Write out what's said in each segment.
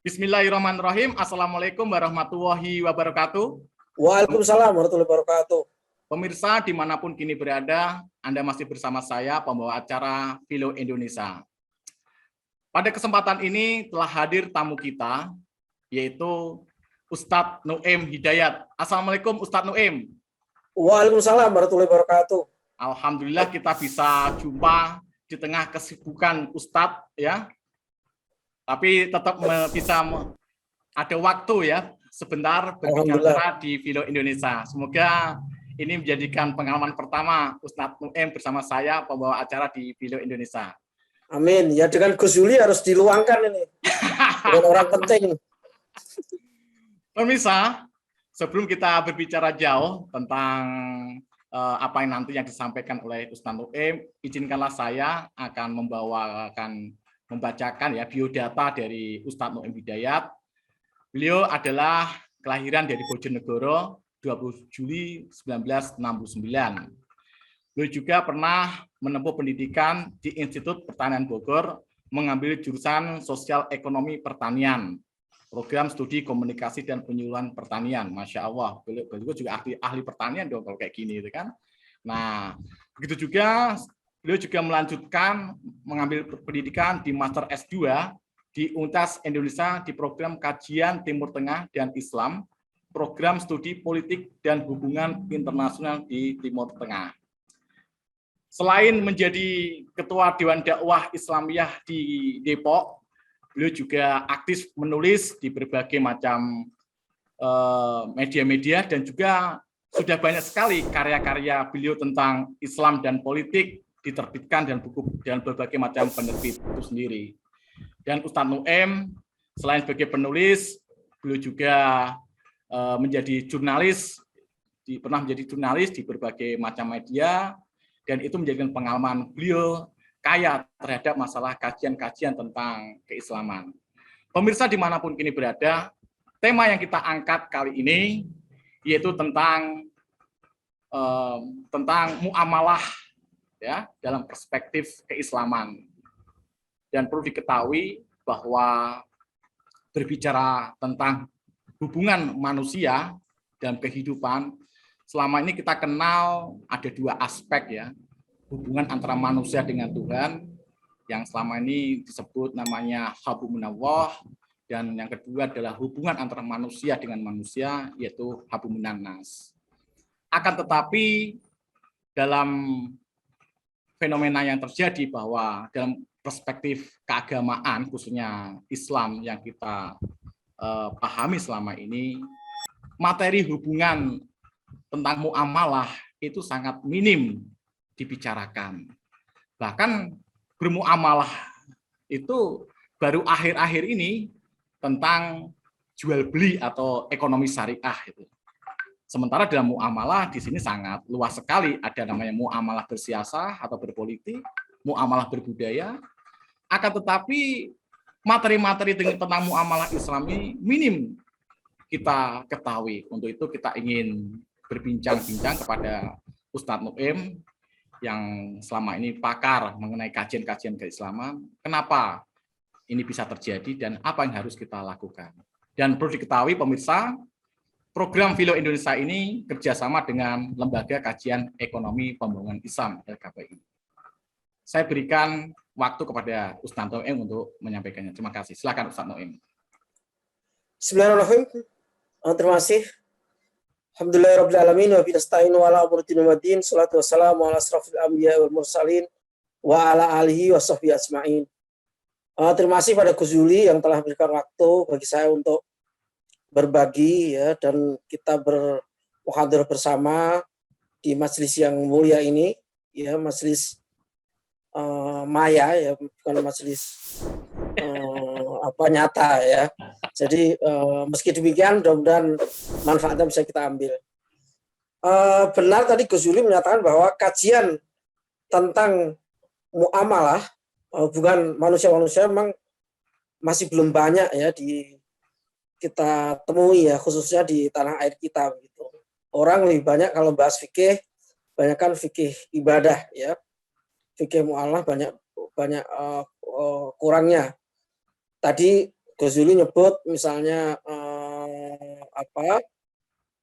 Bismillahirrahmanirrahim. Assalamualaikum warahmatullahi wabarakatuh. Waalaikumsalam warahmatullahi wabarakatuh. Pemirsa dimanapun kini berada, Anda masih bersama saya, pembawa acara Philo Indonesia. Pada kesempatan ini telah hadir tamu kita, yaitu Ustadz Nu'aim Hidayat. Assalamualaikum Ustadz Nu'aim. Waalaikumsalam warahmatullahi wabarakatuh. Alhamdulillah kita bisa jumpa di tengah kesibukan Ustadz, ya. Tapi tetap bisa ada waktu ya sebentar berbicara di Philo Indonesia. Semoga ini menjadikan pengalaman pertama Ustadz Nu'aim bersama saya pembawa acara di Philo Indonesia. Amin. Ya dengan Gus Yuli harus diluangkan ini. Dengan orang penting. Pemirsa, sebelum kita berbicara jauh tentang apa yang nanti yang disampaikan oleh Ustadz Nu'aim, izinkanlah saya akan membacakan ya biodata dari Ustadz Nu'aim Hidayat. Beliau adalah kelahiran dari Bojonegoro 20 Juli 1969. Beliau juga pernah menempuh pendidikan di Institut Pertanian Bogor, mengambil jurusan Sosial Ekonomi Pertanian, program studi komunikasi dan penyuluhan pertanian. Masya Allah, beliau juga ahli pertanian dong kalau kayak gini, itu kan. Nah, begitu juga beliau juga melanjutkan mengambil pendidikan di Master S2 di Universitas Indonesia di program Kajian Timur Tengah dan Islam, program studi politik dan hubungan internasional di Timur Tengah. Selain menjadi Ketua Dewan Dakwah Islamiyah di Depok, beliau juga aktif menulis di berbagai macam media-media dan juga sudah banyak sekali karya-karya beliau tentang Islam dan politik diterbitkan dan buku dan berbagai macam penerbit itu sendiri. Dan Ustadz Nu'aim selain sebagai penulis, beliau juga menjadi jurnalis, pernah menjadi jurnalis di berbagai macam media, dan itu menjadikan pengalaman beliau kaya terhadap masalah kajian-kajian tentang keislaman. Pemirsa dimanapun kini berada, tema yang kita angkat kali ini yaitu tentang muamalah ya dalam perspektif keislaman. Dan perlu diketahui bahwa berbicara tentang hubungan manusia dalam kehidupan, selama ini kita kenal ada dua aspek ya, hubungan antara manusia dengan Tuhan yang selama ini disebut namanya habumunallah, dan yang kedua adalah hubungan antara manusia dengan manusia yaitu habumunan nas. Akan tetapi dalam fenomena yang terjadi bahwa dalam perspektif keagamaan khususnya Islam yang kita pahami selama ini, materi hubungan tentang muamalah itu sangat minim dibicarakan. Bahkan bermuamalah itu baru akhir-akhir ini tentang jual beli atau ekonomi syariah itu. Sementara dalam muamalah di sini sangat luas sekali, ada namanya muamalah bersiasah atau berpolitik, muamalah berbudaya. Akan tetapi materi-materi tentang muamalah Islami minim kita ketahui. Untuk itu kita ingin berbincang-bincang kepada Ustadz Nu'aim yang selama ini pakar mengenai kajian-kajian keislaman. Kenapa ini bisa terjadi dan apa yang harus kita lakukan? Dan perlu diketahui pemirsa, program Philo Indonesia ini kerjasama dengan Lembaga Kajian Ekonomi Pembangunan Islam (LKPI). Saya berikan waktu kepada Ustadz Nu'aim untuk menyampaikannya. Terima kasih. Silakan Ustadz Nu'aim. Bismillahirrahmanirrahim. Terima kasih. Alhamdulillahirabbil alamin wa bista'inu ala umuriddin waddin. Shalatu wassalamu ala asrofil anbiya wal mursalin wa ala alihi wa sahbihi ajma'in. Terima kasih pada Gus Yuli yang telah memberikan waktu bagi saya untuk berbagi ya, dan kita bermuhadharah bersama di majelis yang mulia ini ya, majelis maya ya, bukan majelis nyata ya. Jadi meski demikian mudah-mudahan manfaatnya bisa kita ambil. Benar tadi Gus Yuli menyatakan bahwa kajian tentang muamalah hubungan manusia-manusia memang masih belum banyak ya kita temui ya, khususnya di tanah air kita begitu. Orang lebih banyak kalau bahas fikih, banyakkan fikih ibadah ya. Fikih muamalah banyak kurangnya. Tadi Ghazali nyebut misalnya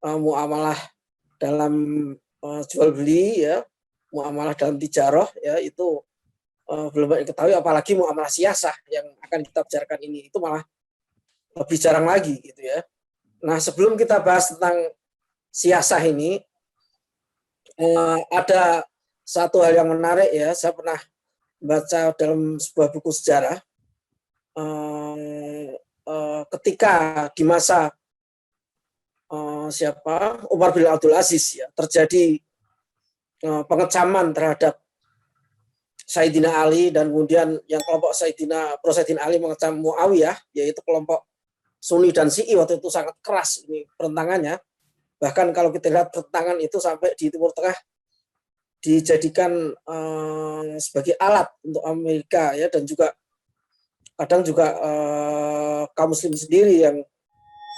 muamalah dalam jual beli ya, muamalah dalam tijarah ya, itu belum banyak diketahui, apalagi muamalah siasah yang akan kita bicarakan ini itu malah lebih jarang lagi gitu ya. Nah, sebelum kita bahas tentang siasah ini, ada satu hal yang menarik ya. Saya pernah baca dalam sebuah buku sejarah ketika di masa Umar bin Abdul Aziz ya, terjadi pengecaman terhadap Sayyidina Ali, dan kemudian yang kelompok Pro Sayyidina Ali mengecam Muawiyah, yaitu kelompok Sunni dan Syi'i waktu itu sangat keras ini pertentangannya. Bahkan kalau kita lihat pertentangan itu sampai di Timur Tengah dijadikan sebagai alat untuk Amerika ya, dan juga kadang juga kaum muslim sendiri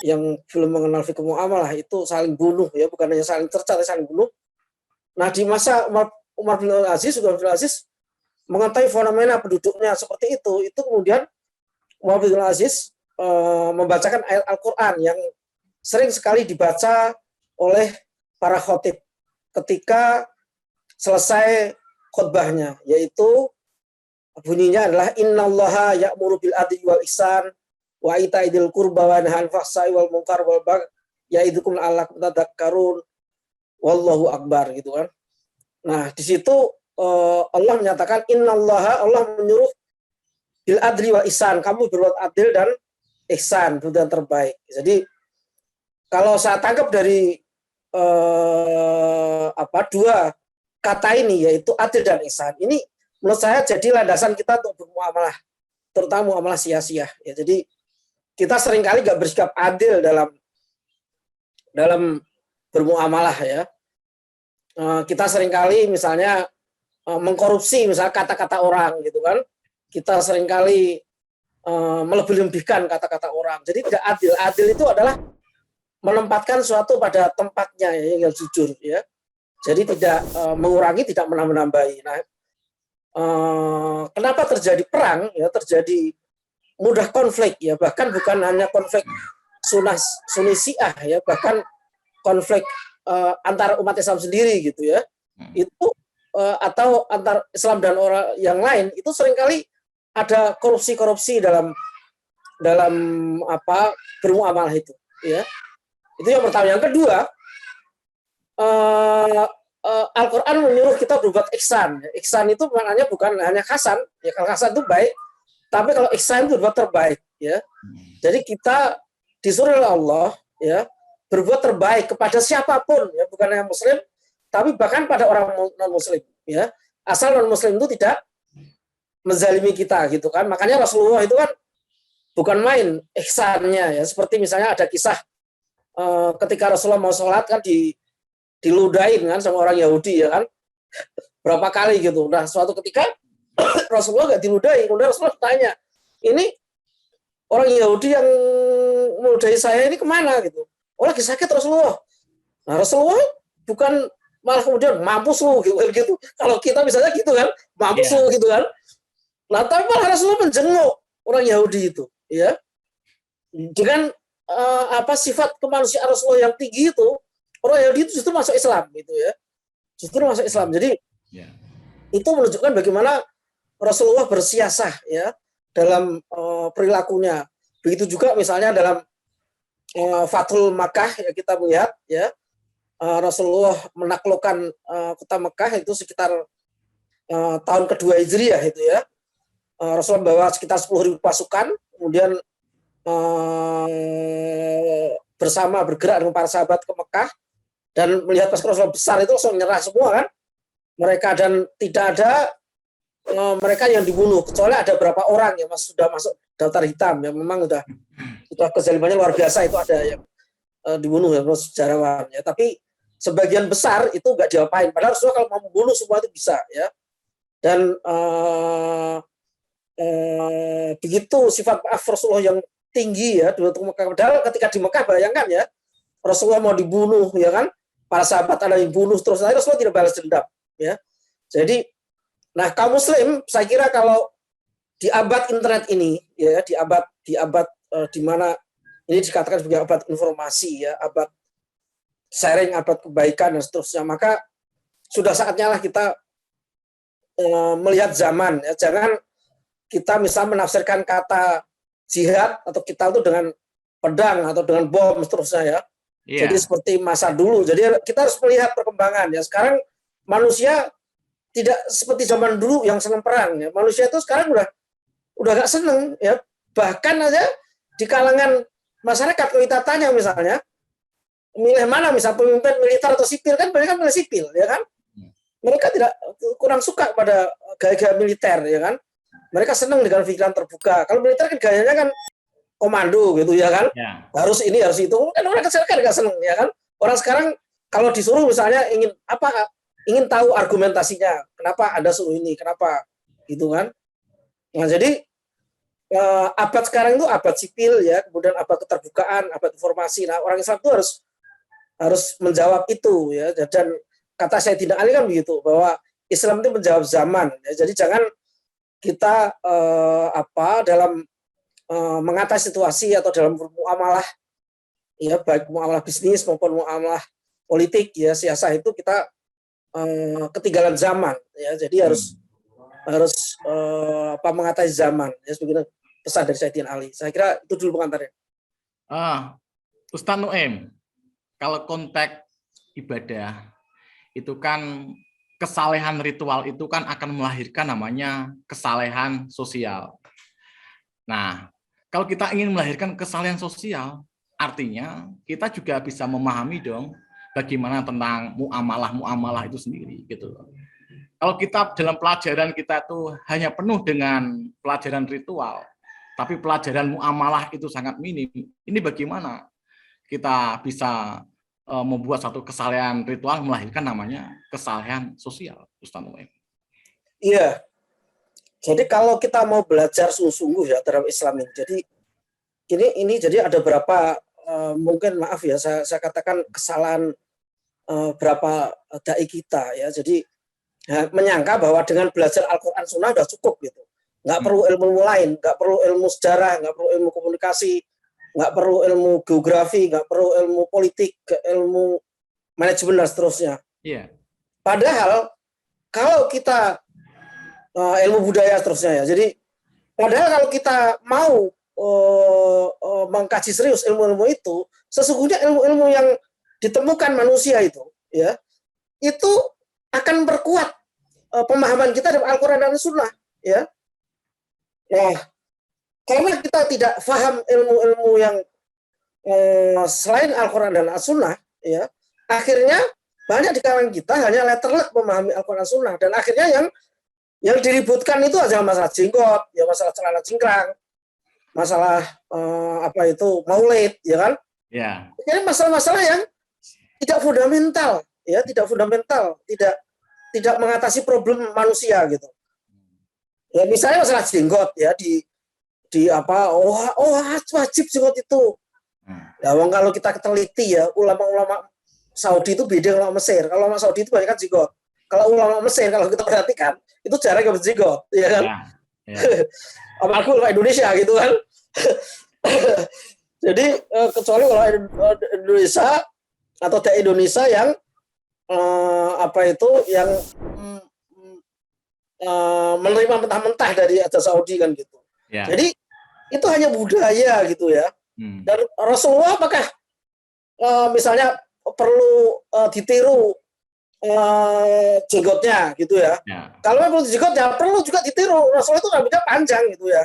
yang belum mengenal fikih muamalah itu saling bunuh ya, bukan hanya saling cerca tapi saling bunuh. Nah, di masa Umar bin Abdul Aziz mengetahui fenomena penduduknya seperti itu kemudian Umar bin Abdul Aziz membacakan ayat Al-Quran yang sering sekali dibaca oleh para khotib ketika selesai khutbahnya, yaitu bunyinya adalah innallaha ya'muru bil adli wal ihsan wa itaidil qurba wa nahy anil fahsai wal munkar wal baghi ya'idukum la'allakum tadhakkarun wallahu akbar gitu kan. Nah, di situ Allah menyatakan innallaha, Allah menyuruh bil adli wal ihsan, kamu berbuat adil dan ihsan, berbuat yang terbaik. Jadi kalau saya tangkap dari dua kata ini, yaitu adil dan ihsan, ini menurut saya jadi landasan kita untuk bermuamalah, terutama muamalah sia-sia ya. Jadi kita seringkali nggak bersikap adil dalam bermuamalah ya. Kita seringkali misalnya mengkorupsi misalnya kata-kata orang gitu kan. Kita seringkali melebih-lebihkan kata-kata orang. Jadi tidak adil. Adil itu adalah menempatkan suatu pada tempatnya ya, yang jujur ya. Jadi tidak mengurangi, tidak menambah-nambahi. Nah, kenapa terjadi perang ya, terjadi mudah konflik ya, bahkan bukan hanya konflik Sunni Syiah ya, bahkan konflik antar umat Islam sendiri gitu ya. Itu atau antar Islam dan orang yang lain, itu seringkali ada korupsi dalam bermuamalah itu ya. Itu yang pertama. Yang kedua, Al-Quran menyuruh kita berbuat ihsan. Ihsan itu maknanya bukan hanya hasan, ya kalau hasan itu baik, tapi kalau ihsan itu berbuat terbaik, ya. Jadi kita disuruh oleh Allah, ya, berbuat terbaik kepada siapapun, ya, bukan hanya Muslim, tapi bahkan pada orang non Muslim, ya. Asal non Muslim itu tidak menzalimi kita, gitu kan. Makanya Rasulullah itu kan bukan main ihsannya, ya. Seperti misalnya ada kisah ketika Rasulullah mau sholat kan diludahin kan sama orang Yahudi ya kan, berapa kali gitu. Nah suatu ketika Rasulullah nggak diludahi, kemudian Rasulullah tanya, ini orang Yahudi yang meludahi saya ini kemana gitu? Oh lagi sakit Rasulullah. Nah Rasulullah bukan malah kemudian mampus lu gitu. Kalau kita misalnya gitu kan, mampus lu gitu kan. Nah tapi malah Rasulullah menjenguk orang Yahudi itu, ya, dengan sifat kemanusiaan Rasulullah yang tinggi itu. Orang Yahudi itu justru masuk Islam gitu ya, justru masuk Islam. Jadi itu menunjukkan bagaimana Rasulullah bersiasah ya dalam perilakunya. Begitu juga misalnya dalam Fathul Makkah ya, kita melihat ya Rasulullah menaklukkan kota Mekah itu sekitar tahun kedua Hijriah itu ya. Rasulullah membawa sekitar 10.000 pasukan, kemudian bersama bergerak dengan para sahabat ke Mekah, dan melihat pasukan Rasulullah besar itu langsung menyerah semua kan mereka, dan tidak ada mereka yang dibunuh, kecuali ada beberapa orang yang sudah masuk daftar hitam yang memang sudah kezalimannya luar biasa, itu ada yang dibunuh ya menurut sejarawan ya, tapi sebagian besar itu nggak diapain, padahal Rasulullah kalau mau membunuh semua itu bisa ya. Dan begitu sifat maaf Rasulullah yang tinggi ya untuk Mekah. Padahal ketika di Mekah bayangkan ya, Rasulullah mau dibunuh ya kan, para sahabat ada yang bunuh terus, Rasulullah tidak balas dendam ya. Jadi nah kaum muslim saya kira kalau di abad internet ini ya, di abad di mana ini dikatakan sebagai abad informasi ya, abad sharing, abad kebaikan dan seterusnya. Maka sudah saatnya lah kita melihat zaman ya. Jangan kita misalnya menafsirkan kata jihad atau kita itu dengan pedang atau dengan bom seterusnya ya. Iya. Jadi seperti masa dulu. Jadi kita harus melihat perkembangan ya. Sekarang manusia tidak seperti zaman dulu yang senang perang ya. Manusia itu sekarang udah gak seneng ya. Bahkan aja di kalangan masyarakat kalau kita tanya misalnya milih mana, misal pemimpin militer atau sipil, kan mereka milih sipil ya kan. Mereka tidak kurang suka pada gaya-gaya militer ya kan. Mereka senang dengan pikiran terbuka. Kalau militer kan gayanya kan komando gitu ya kan. Ya. Harus ini harus itu. Kan orang kecil kan nggak seneng ya kan. Orang sekarang kalau disuruh misalnya ingin tahu argumentasinya, kenapa Anda suruh ini, kenapa gitu kan. Nah, jadi abad sekarang itu abad sipil ya, kemudian abad keterbukaan, abad informasi. Nah, orang Islam itu harus menjawab itu ya. Dan kata Sayyidina Ali kan begitu, bahwa Islam itu menjawab zaman ya. Jadi jangan kita dalam mengatasi situasi atau dalam muamalah ya, baik muamalah bisnis maupun muamalah politik ya, siasah itu kita ketinggalan zaman ya. Jadi harus mengatasi zaman ya, sebagai pesan dari Sayyidina Ali. Saya kira itu dulu pengantarnya. Ustaz Nuaim, kalau konteks ibadah itu kan kesalehan ritual itu kan akan melahirkan namanya kesalehan sosial. Nah, kalau kita ingin melahirkan kesalehan sosial, artinya kita juga bisa memahami dong bagaimana tentang muamalah itu sendiri gitu. Kalau kita dalam pelajaran kita tuh hanya penuh dengan pelajaran ritual, tapi pelajaran muamalah itu sangat minim. Ini bagaimana kita bisa membuat satu kesalehan ritual melahirkan namanya kesalehan sosial, Ustaz Nuaim? Iya. Jadi kalau kita mau belajar sungguh-sungguh ya terhadap Islam ini, jadi ini jadi ada berapa mungkin maaf ya saya katakan kesalahan berapa dai kita ya. Jadi menyangka bahwa dengan belajar Al-Quran Sunnah sudah cukup gitu. Nggak perlu ilmu lain, nggak perlu ilmu sejarah, nggak perlu ilmu komunikasi, nggak perlu ilmu geografi, nggak perlu ilmu politik, ilmu manajemen dan seterusnya. Iya. Padahal kalau kita ilmu budaya seterusnya ya. Jadi padahal kalau kita mau mengkaji serius ilmu-ilmu itu, sesungguhnya ilmu-ilmu yang ditemukan manusia itu ya, itu akan berkuat pemahaman kita dari Al-Quran dan Sunnah ya. Nah, karena kita tidak paham ilmu-ilmu yang selain Al-Quran dan As-Sunnah ya, akhirnya banyak di kalangan kita hanya letterlek memahami Al-Quran dan Sunnah, dan akhirnya yang diributkan itu adalah masalah jenggot ya, masalah celana cingkrang, masalah maulid ya kan. Ya. Ini masalah-masalah yang tidak fundamental ya, tidak mengatasi problem manusia gitu. Ya misalnya masalah jenggot ya, wajib jenggot itu. Ya kalau kita teliti ya, ulama-ulama Saudi itu beda dengan Mesir. Kalau ulama Saudi itu banyak kan jenggot. Kalau ulama Mesir kalau kita perhatikan itu jarang yang berjenggot, ya kan? Ya. Apalagi ulama Indonesia gitu kan. Jadi kecuali ulama Indonesia atau dai Indonesia yang menerima mentah-mentah dari ajaran Saudi kan gitu. Ya. Jadi itu hanya budaya gitu ya. Dan Rasulullah apakah misalnya perlu ditiru jenggotnya gitu ya? Kalau perlu jenggot ya perlu juga ditiru. Rasulullah itu rambutnya panjang gitu ya.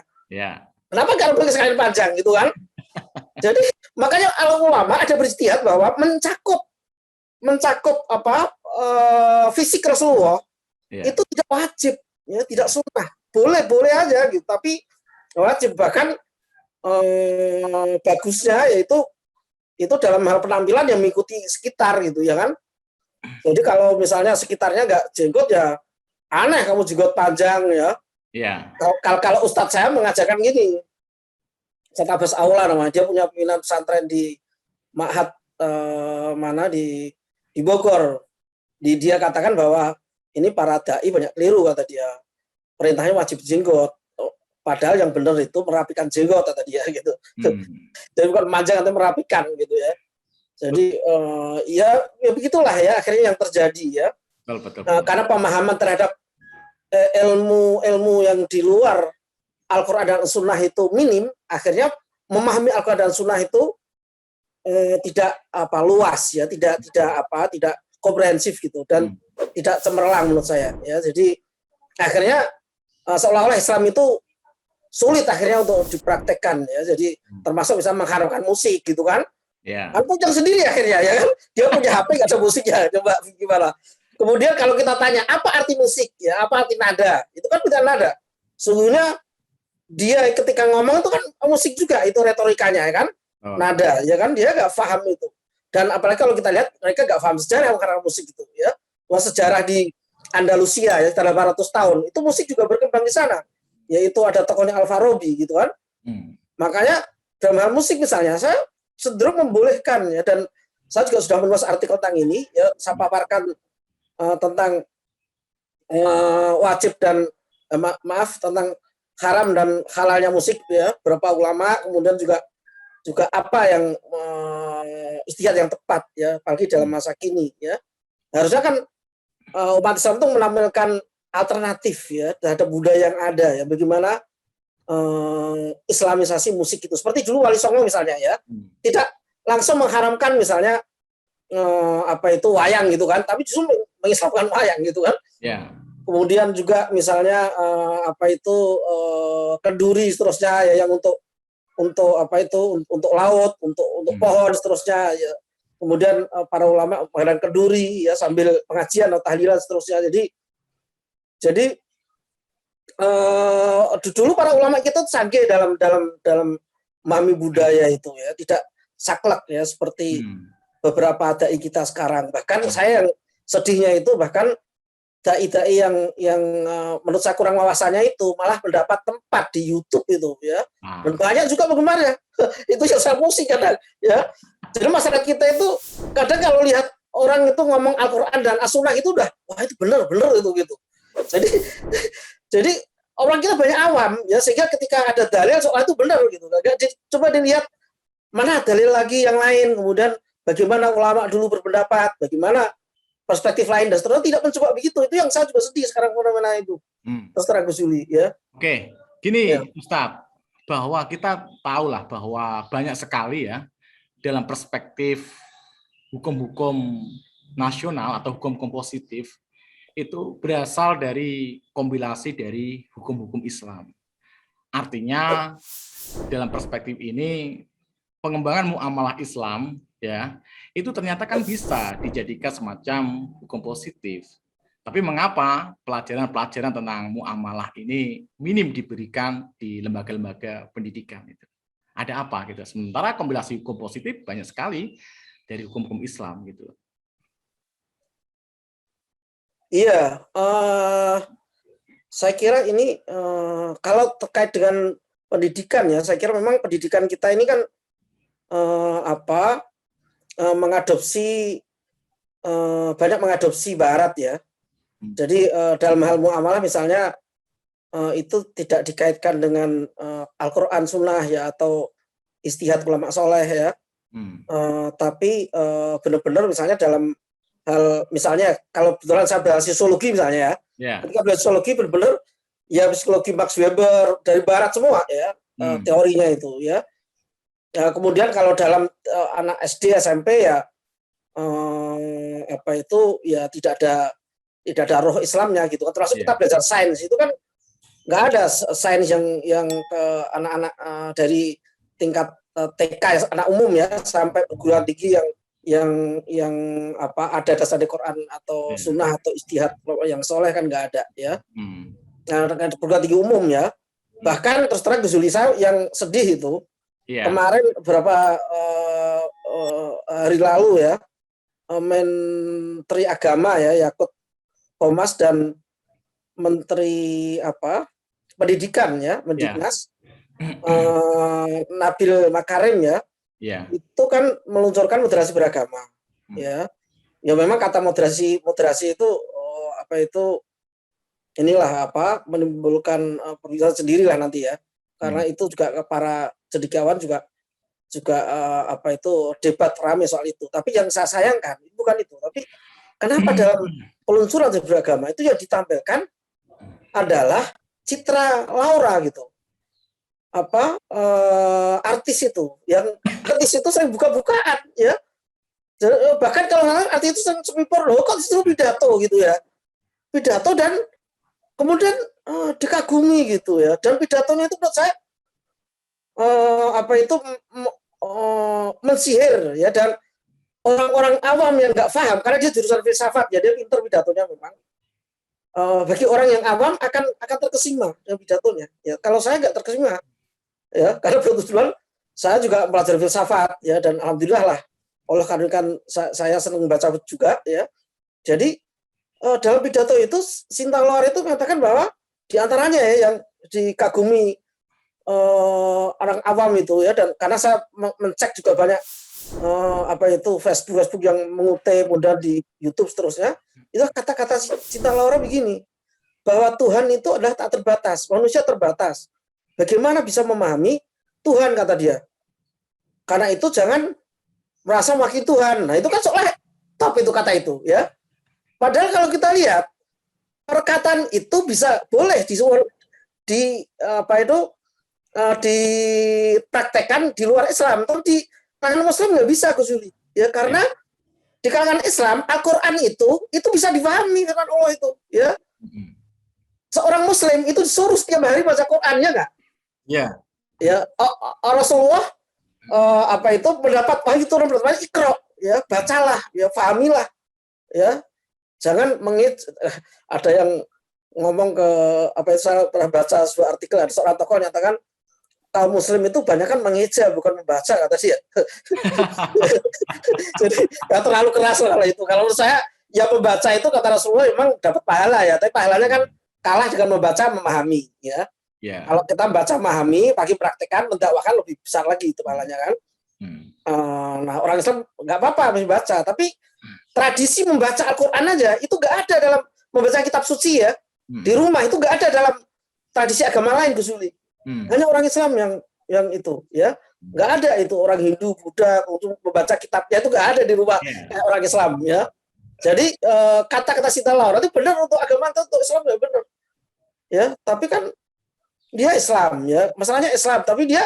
Kenapa kalau perlu sekalian panjang gitu kan? Jadi makanya ulama ada beristihad bahwa mencakup fisik Rasulullah itu tidak wajib ya, tidak sunnah, boleh aja gitu, tapi wajib. Bahkan bagusnya yaitu itu dalam hal penampilan yang mengikuti sekitar gitu ya kan. Jadi kalau misalnya sekitarnya nggak jenggot ya aneh kamu jenggot panjang ya. Kalau ustadz saya mengajarkan gini, Ustadz Abbas Aula namanya, dia punya pimpinan pesantren di Ma'had di Bogor. Dia katakan bahwa ini para dai banyak keliru, kata dia. Perintahnya wajib jenggot. Padahal yang benar itu merapikan jenggot, kata dia gitu. Jadi bukan memanjang atau merapikan gitu ya. Jadi ya begitulah ya akhirnya yang terjadi ya. Betul. Karena pemahaman terhadap ilmu yang di luar Al-Quran dan Sunnah itu minim, akhirnya memahami Al-Quran dan Sunnah itu tidak luas ya, tidak komprehensif gitu dan tidak cemerlang menurut saya ya. Jadi akhirnya seolah-olah Islam itu sulit akhirnya untuk dipraktekkan ya. Jadi termasuk bisa mengharamkan musik gitu kan. Kan Pujang sendiri akhirnya ya kan. Dia punya HP nggak ada musiknya. Coba gimana? Kemudian kalau kita tanya apa arti musik ya, apa arti nada? Itu kan bukan nada. Sungguhnya dia ketika ngomong itu kan musik juga, itu retorikanya ya kan. Nada ya kan, dia nggak paham itu. Dan apalagi kalau kita lihat mereka nggak paham sejarah karena musik itu ya. Wah, sejarah di Andalusia ya setelah 800 tahun itu musik juga berkembang di sana. Yaitu ada tokohnya Al-Farabi gitu kan. Makanya dalam hal musik misalnya saya cenderung membolehkan ya, dan saya juga sudah menulis artikel tentang ini ya, saya paparkan tentang wajib dan tentang haram dan halalnya musik ya, berapa ulama, kemudian juga apa yang ijtihad yang tepat ya, apalagi dalam masa kini ya. Harusnya kan umat Islam itu menampilkan alternatif ya terhadap budaya yang ada ya, bagaimana Islamisasi musik itu. Seperti dulu Wali Songo misalnya ya, tidak langsung mengharamkan misalnya wayang gitu kan, tapi justru mengislamkan wayang gitu kan. Kemudian juga misalnya kenduri seterusnya ya, yang untuk laut, untuk pohon seterusnya ya. Kemudian para ulama mengenai kenduri ya sambil pengajian atau tahlilan seterusnya. Jadi dulu para ulama kita canggih dalam memahami budaya itu ya, tidak saklek ya seperti beberapa dai kita sekarang. Bahkan saya yang sedihnya itu, bahkan dai-dai yang menurut saya kurang wawasannya itu malah mendapat tempat di YouTube itu ya. Dan banyak juga penggemarnya. Itu yang saya musik kadang ya. Jadi masyarakat kita itu kadang kalau lihat orang itu ngomong Al-Quran dan As-Sunnah itu udah, wah itu benar itu gitu. Jadi orang kita banyak awam ya, sehingga ketika ada dalil soal itu benar gitu. Coba dilihat mana dalil lagi yang lain, kemudian bagaimana ulama dulu berpendapat, bagaimana perspektif lain dan seterusnya, tidak mencoba begitu. Itu yang saya juga sedih sekarang fenomena itu. Terus terang Gus Yuli ya. Oke, gini ya. Ustadz, bahwa kita tahulah bahwa banyak sekali ya dalam perspektif hukum-hukum nasional atau hukum-hukum positif itu berasal dari kompilasi dari hukum-hukum Islam. Artinya dalam perspektif ini pengembangan muamalah Islam ya itu ternyata kan bisa dijadikan semacam hukum positif. Tapi mengapa pelajaran-pelajaran tentang muamalah ini minim diberikan di lembaga-lembaga pendidikan itu? Ada apa gitu? Sementara kompilasi hukum positif banyak sekali dari hukum-hukum Islam gitu. Iya, saya kira ini kalau terkait dengan pendidikan ya, saya kira memang pendidikan kita ini kan mengadopsi banyak mengadopsi Barat ya. Jadi dalam hal muamalah misalnya itu tidak dikaitkan dengan Al-Quran Sunnah ya atau ijtihad ulama soleh ya, tapi benar-benar misalnya dalam hal misalnya kalau kebetulan saya belajar sosiologi misalnya ya, ketika belajar sosiologi benar-benar ya psikologi Max Weber dari Barat semua ya teorinya itu ya. Kemudian kalau dalam anak SD SMP ya ya tidak ada roh Islamnya gitu. Termasuk kita belajar sains itu kan nggak ada sains yang ke anak-anak dari tingkat TK anak umum ya sampai perguruan tinggi yang ada dasar di Quran atau Sunnah atau ijtihad yang soleh kan nggak ada ya. Nah, perguruan tinggi umum ya. Bahkan terus terang Gus Yuli, saya yang sedih itu kemarin beberapa hari lalu ya, Menteri Agama ya Yakut Thomas dan Menteri Pendidikan ya Mendiknas Nabil Makarim ya, itu kan meluncurkan moderasi beragama ya memang kata moderasi itu inilah menimbulkan perbincangan sendiri lah nanti ya karena itu juga para cendekiawan juga debat ramai soal itu. Tapi yang saya sayangkan bukan itu, tapi kenapa dalam peluncuran beragama itu yang ditampilkan adalah Citra Laura gitu. Artis itu saya buka-bukaan ya. Bahkan kalau artis itu semipur loh, kok disuruh pidato gitu ya. Pidato dan kemudian dikagumi gitu ya. Dan pidatonya itu menurut saya mensihir ya, dan orang-orang awam yang nggak paham karena dia jurusan filsafat ya, dia pintar pidatonya memang. Bagi orang yang awam akan terkesima dengan pidatonya. Ya, kalau saya nggak terkesima ya, karena kebetulan saya juga belajar filsafat ya, dan alhamdulillah lah Allah karuniakan saya senang membaca juga ya. Jadi dalam pidato itu Cinta Laura itu mengatakan bahwa diantaranya ya yang dikagumi orang awam itu ya, dan karena saya mencek juga banyak Facebook yang mengutip, kemudian di YouTube seterusnya, itu kata-kata Cinta Laura begini, bahwa Tuhan itu adalah tak terbatas, manusia terbatas. Bagaimana bisa memahami Tuhan, kata dia. Karena itu jangan merasa mewakili Tuhan. Nah, itu kan soalnya top itu kata itu ya. Padahal kalau kita lihat perkataan itu bisa boleh dipraktekkan di luar Islam, tapi di kalangan Muslim nggak bisa, Gus Yuli. Ya, karena di kalangan Islam Al-Quran itu bisa dipahami dengan Allah itu. Ya, seorang Muslim itu disuruh setiap hari baca Qurannya nggak? Ya. Ya, Rasulullah mendapat wahyu turun pertama, Iqra, ya, bacalah, ya, fahamilah, ya, jangan ada yang ngomong saya pernah baca sebuah artikel, ada seorang tokoh nyatakan kaum Muslim itu banyak kan mengeja bukan membaca, kata dia. Jadi nggak terlalu keras kalau itu. Kalau menurut saya ya, membaca itu kata Rasulullah memang dapat pahala ya, tapi pahalanya kan kalah dengan membaca memahami ya. Yeah. Kalau kita baca memahami, bagi praktekan, mendakwakan lebih besar lagi itu pahalanya kan. Nah, orang Islam nggak apa-apa membaca, tapi tradisi membaca Al-Quran aja itu nggak ada dalam membaca kitab suci ya. Di rumah itu nggak ada dalam tradisi agama lain, Gus Yuli. Hanya orang Islam yang itu ya. Nggak ada itu orang Hindu, Buddha untuk membaca kitabnya, itu nggak ada di rumah orang Islam ya. Jadi kata-kata Cinta Laura itu benar untuk agama, untuk Islam nggak benar. Ya, tapi kan dia Islam ya, masalahnya Islam, tapi dia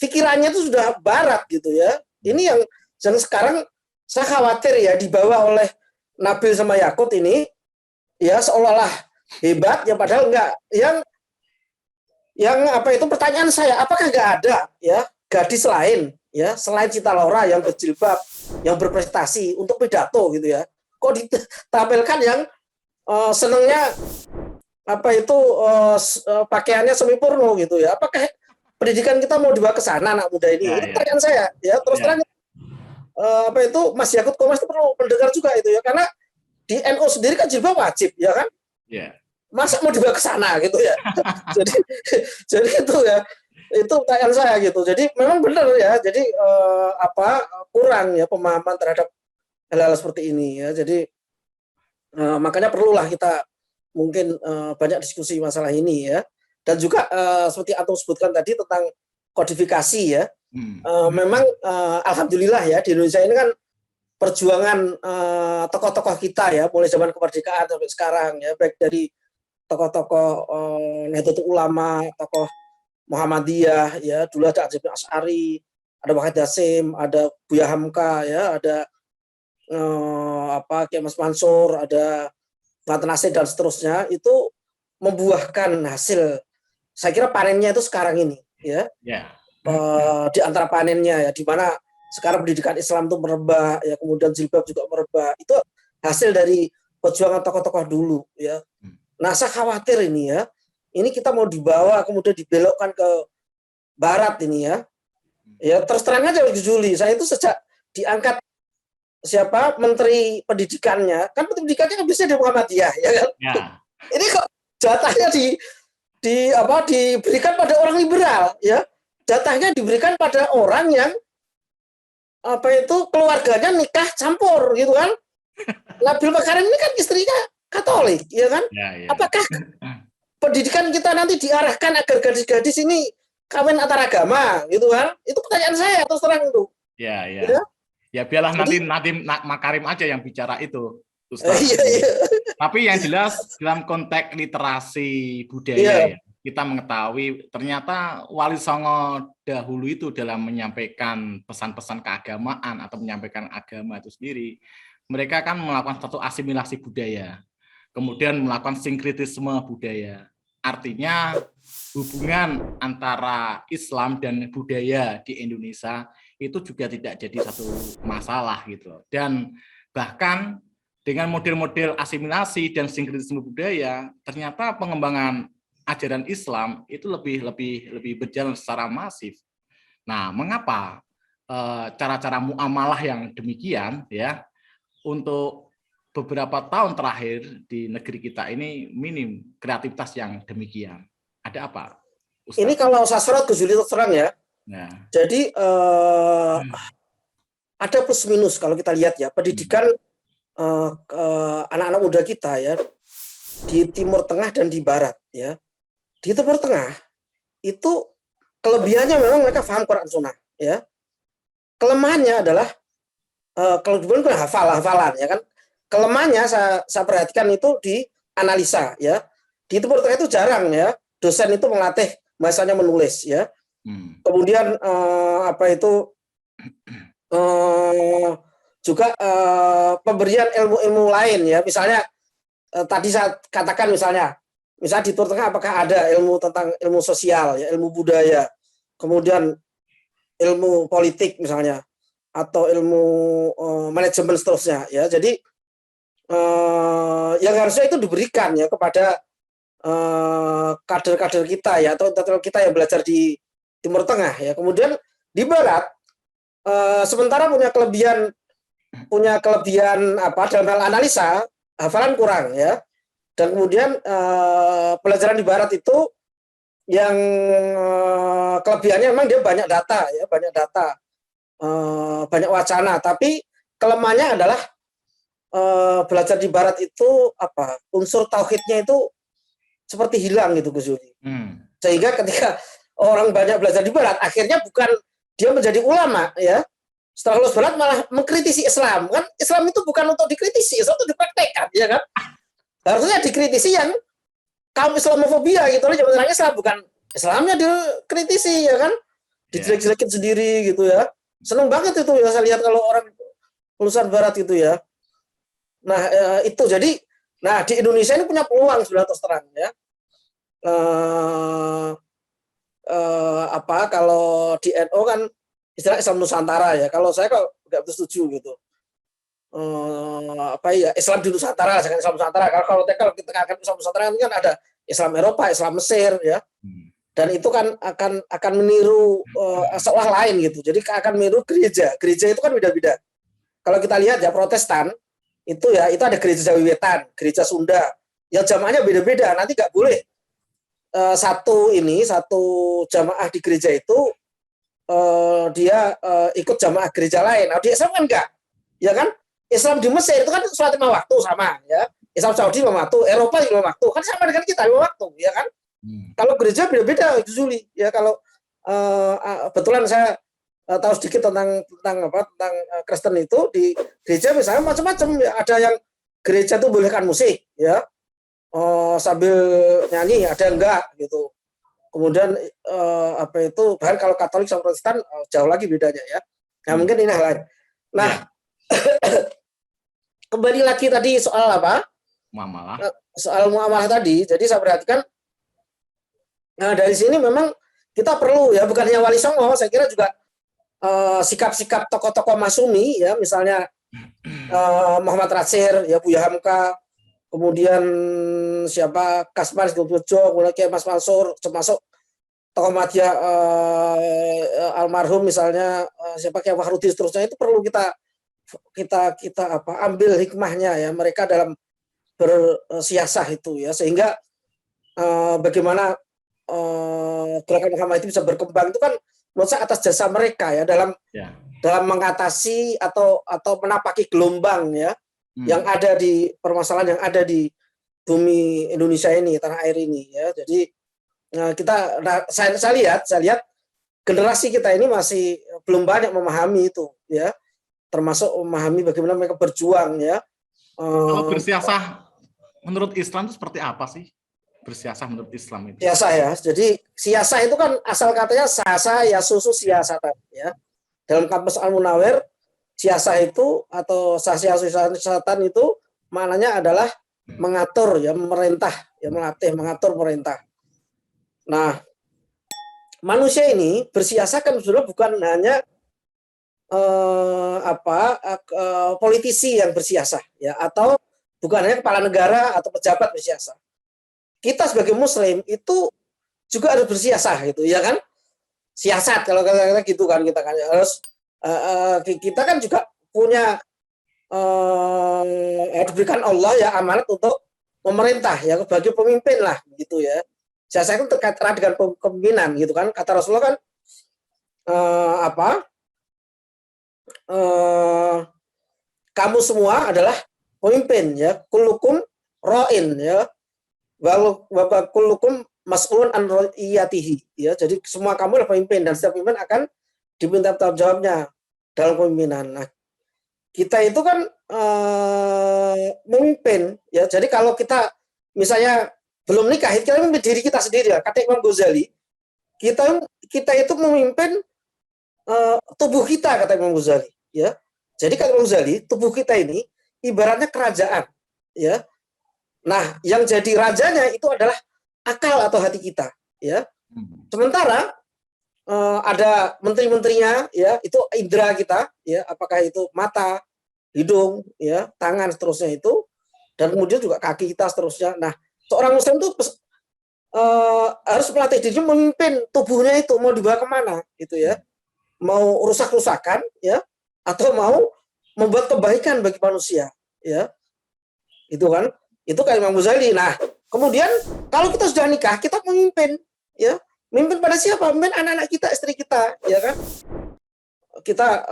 pikirannya itu sudah barat gitu ya. Ini yang sekarang saya khawatir ya, dibawa oleh Nabil sama Yakut ini ya, seolah-olah hebat ya, padahal enggak. Yang pertanyaan saya, apakah enggak ada ya gadis lain ya selain Cinta Laura yang berjilbab, yang berprestasi untuk pidato gitu ya, kok ditampilkan yang senengnya pakaiannya semi porno gitu ya? Apakah pendidikan kita mau dibawa ke sana, anak muda ini? Itu pertanyaan saya ya. Terus terang Mas Yakut Komas itu perlu mendengar juga itu ya, karena di NU sendiri kan jilbab wajib ya kan? Masa mau dibawa ke sana gitu ya? jadi itu ya, itu pertanyaan saya gitu. Jadi memang benar ya. Jadi kurang ya pemahaman terhadap hal-hal seperti ini ya. Jadi makanya perlulah kita mungkin banyak diskusi masalah ini ya, dan juga seperti Antum sebutkan tadi tentang kodifikasi ya. Memang alhamdulillah ya, di Indonesia ini kan perjuangan tokoh-tokoh kita ya, mulai zaman kemerdekaan sampai sekarang ya, baik dari tokoh-tokoh Nahdlatul Ulama, tokoh Muhammadiyah ya, dulu ada Azim Asy'ari, ada Wahid Hasyim, ada Buya Hamka ya, ada Kiai Mas Mansur, ada Pak Nasir dan seterusnya, itu membuahkan hasil. Saya kira panennya itu sekarang ini ya. Di antara panennya ya, di mana sekarang pendidikan Islam itu merebak ya, kemudian jilbab juga merebak. Itu hasil dari perjuangan tokoh-tokoh dulu ya. Nah, saya khawatir ini ya. Ini kita mau dibawa kemudian dibelokkan ke barat ini ya. Ya, terus terang aja Gus Juli, saya itu sejak diangkat Menteri Pendidikannya, kan pendidikannya kan bisa di Muhammadiyah ya kan. Ini kok jatahnya diberikan pada orang liberal ya. Jatahnya diberikan pada orang yang keluarganya nikah campur gitu kan. Nabil Makarim ini kan istrinya Katolik ya kan. Apakah pendidikan kita nanti diarahkan agar gadis-gadis ini kawin antar agama gitu kan? Itu pertanyaan saya terus terang itu. Ya, ya. Gitu. Ya biarlah Jadi, nanti Makarim aja yang bicara itu, Ustaz. iya, iya. Tapi yang jelas dalam konteks literasi budaya Iya. ya, kita mengetahui ternyata Wali Songo dahulu itu dalam menyampaikan pesan-pesan keagamaan atau menyampaikan agama itu sendiri, mereka kan melakukan satu asimilasi budaya, kemudian melakukan sinkretisme budaya. Artinya hubungan antara Islam dan budaya di Indonesia itu juga tidak jadi satu masalah gitu. Dan bahkan dengan model-model asimilasi dan sinkretisme budaya, ternyata pengembangan ajaran Islam itu lebih berjalan secara masif. Nah, mengapa cara-cara muamalah yang demikian ya untuk beberapa tahun terakhir di negeri kita ini minim kreativitas yang demikian? Ada apa, Ustaz? Ini kalau sastra Gus Yuli terus terang ya. Nah, Jadi ada plus minus kalau kita lihat ya pendidikan anak-anak muda kita ya di Timur Tengah dan di Barat ya. Di Timur Tengah itu kelebihannya memang mereka paham Quran Sunnah ya. Kelemahannya adalah kalau dulu kan hafalan ya kan. Kelemahannya saya perhatikan itu di analisa ya. Di Timur Tengah itu jarang ya dosen itu melatih bahasanya menulis ya. Kemudian juga pemberian ilmu-ilmu lain ya, misalnya tadi saya katakan misalnya di Timur Tengah apakah ada ilmu tentang ilmu sosial ya, ilmu budaya, kemudian ilmu politik misalnya, atau ilmu manajemen seterusnya ya. Jadi yang harusnya itu diberikan ya kepada kader-kader kita ya, atau intelektual kita yang belajar di Timur Tengah ya. Kemudian di Barat sementara punya kelebihan apa dalam hal analisa, hafalan kurang ya. Dan kemudian pelajaran di Barat itu yang kelebihannya memang dia banyak data ya, banyak wacana, tapi kelemahannya adalah belajar di Barat itu apa, unsur tauhidnya itu seperti hilang gitu Gus Yudi. Sehingga ketika orang banyak belajar di Barat, akhirnya bukan dia menjadi ulama ya. Setelah lulus Barat malah mengkritisi Islam. Kan Islam itu bukan untuk dikritisi, Islam itu dipraktekkan ya kan. Harusnya dikritisi yang kaum Islamofobia gitu loh. Zaman Islam bukan Islamnya dikritisi ya kan. Dijelek-jelekin sendiri gitu ya. Seneng banget itu ya saya lihat kalau orang lulusan Barat itu ya. Nah, itu jadi di Indonesia ini punya peluang sudah terus terang ya. Kalau di NU kan istilah Islam Nusantara ya. Kalau saya kok nggak setuju gitu. Islam di Nusantara, jangan Islam Nusantara. Kalau kita akan Islam Nusantara kan ada Islam Eropa, Islam Mesir ya. Dan itu kan akan meniru seolah lain gitu. Jadi akan meniru gereja. Gereja itu kan beda-beda. Kalau kita lihat ya Protestan itu ada gereja Jawi Wetan, gereja Sunda. Yang jamaahnya beda-beda. Nanti nggak boleh satu jamaah di gereja itu dia ikut jamaah gereja lain. Nah, di Islam kan enggak. Ya kan? Islam di Mesir itu kan sholat 5 waktu sama ya. Islam Saudi 5 waktu, Eropa 5 waktu. Kan sama dengan kita 5 waktu, ya kan? Kalau gereja beda-beda itu Juli. Ya kalau kebetulan saya tahu sedikit tentang Kristen itu di gereja misalnya macam-macam ya. Ada yang gereja itu bolehkan musik ya. Sambil nyanyi, ada enggak gitu. Kemudian bahkan kalau Katolik sama Protestan jauh lagi bedanya ya. Nah, mungkin ini hal lain. Nah, kembali lagi tadi soal apa? Muamalah. Soal muamalah tadi. Jadi saya perhatikan dari sini memang kita perlu ya, bukan hanya Wali Songo, saya kira juga sikap-sikap tokoh-tokoh Masumi ya, misalnya Muhammad Rasir, ya Buya Hamka, kemudian siapa Kasman Gilbojo, kemudian Mas Mansur, termasuk tokoh Madya almarhum misalnya siapa Kiai Fahrudin seterusnya, itu perlu kita ambil hikmahnya ya mereka dalam bersiasah itu ya, sehingga bagaimana gerakan Muhammad itu bisa berkembang itu kan menurut saya atas jasa mereka ya dalam mengatasi atau menapaki gelombang ya yang ada di permasalahan yang ada di bumi Indonesia ini, tanah air ini ya. Jadi Saya lihat generasi kita ini masih belum banyak memahami itu, ya, termasuk memahami bagaimana mereka berjuang, ya. Kalau bersiasah menurut Islam itu seperti apa sih? Bersiasah menurut Islam itu? Siasah, ya. Jadi siasah itu kan asal katanya sasa ya susu siasatan, ya. Dalam kamus Al-Munawwir, siasah itu atau sasa siasatan itu maknanya adalah mengatur, ya, memerintah, ya, melatih, mengatur, merintah. Nah, manusia ini bersiasah kan sudah bukan hanya politisi yang bersiasah, ya, atau bukan hanya kepala negara atau pejabat bersiasah. Kita sebagai Muslim itu juga harus bersiasah, gitu, ya kan? Siasat kalau kata gitu kan, kita kan harus kita kan juga punya diberikan Allah, ya, amanat untuk memerintah, ya, sebagai pemimpin lah, gitu, ya. Siasat itu terkait erat dengan kepemimpinan, gitu kan? Kata Rasulullah kan kamu semua adalah pemimpin, ya, kullukum ra'in, ya, wa kullukum mas'ulun an ra'iyatihi, ya. Jadi semua kamu adalah pemimpin dan setiap pemimpin akan diminta tanggung jawabnya dalam kepemimpinan. Nah, kita itu kan memimpin, ya. Jadi kalau kita misalnya belum nikah, kita memimpin diri kita sendiri, ya. Kata Imam Ghazali, kita itu memimpin tubuh kita, kata Imam Ghazali, ya. Jadi kata Imam Ghazali, tubuh kita ini ibaratnya kerajaan, ya. Nah, yang jadi rajanya itu adalah akal atau hati kita, ya. Sementara ada menteri-menterinya, ya, itu indera kita, ya, apakah itu mata, hidung, ya, tangan, seterusnya itu, dan kemudian juga kaki kita, seterusnya. Nah, seorang Muslim itu harus melatih dirinya memimpin tubuhnya itu mau dibawa kemana, gitu, ya. Mau rusak-rusakan, ya, atau mau membuat kebaikan bagi manusia, ya. Itu kan, itu kayak Imam Ghazali. Nah, kemudian kalau kita sudah nikah, kita memimpin, ya. Memimpin pada siapa? Memimpin anak-anak kita, istri kita, ya kan? Kita